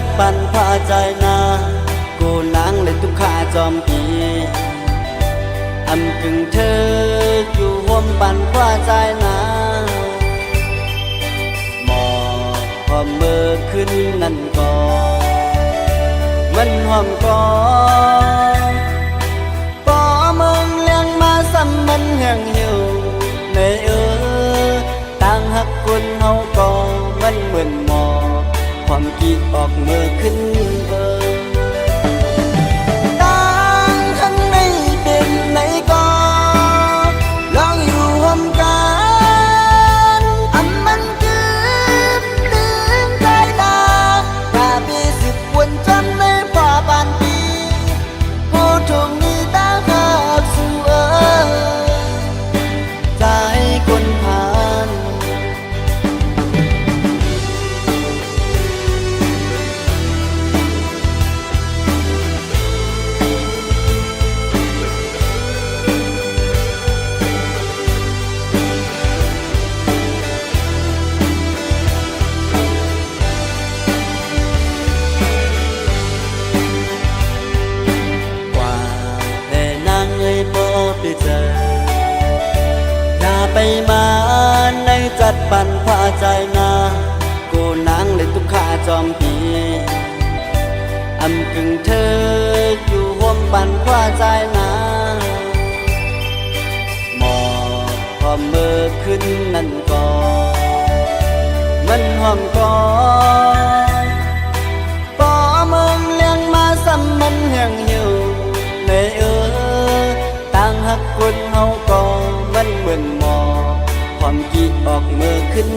ดปันพาใจนากูนางเลยทุกขาจอมปีอำกึ่งเธออยู่ห่วมปันพาใจนาหมอพอเมื่อขึ้นนั่นก็มันห่วมก่อนพอเมืองเลี้ยงมาซ้ำมันแห่งหิวในต่างหักคนเฮาก็มันเหมือนหมอความคิดออกเมื่อขึ้นต่างข้างในเป็นไหนก็ลองอยู่ร่วมกันมันคือลืมใจตาถ้าปีสิบวนจำในป่าปานปีผู้ถูกนี้ตาหักสู่ใจคนผ่านไปมาในจัดปันพาใจนากูนางเลยทุกขาจอมปีอำกึ่งเธออยู่ห่วมปันพาใจนาหมอพอเมื่อขึ้นนั่นก็มันห่วมก่อนพอเมืองเลี้ยงมาซ้ำมันแห่งหิวในต่างหักคนเฮาก็มันเหมือนหมอความคิดออกเมื่อขึ้น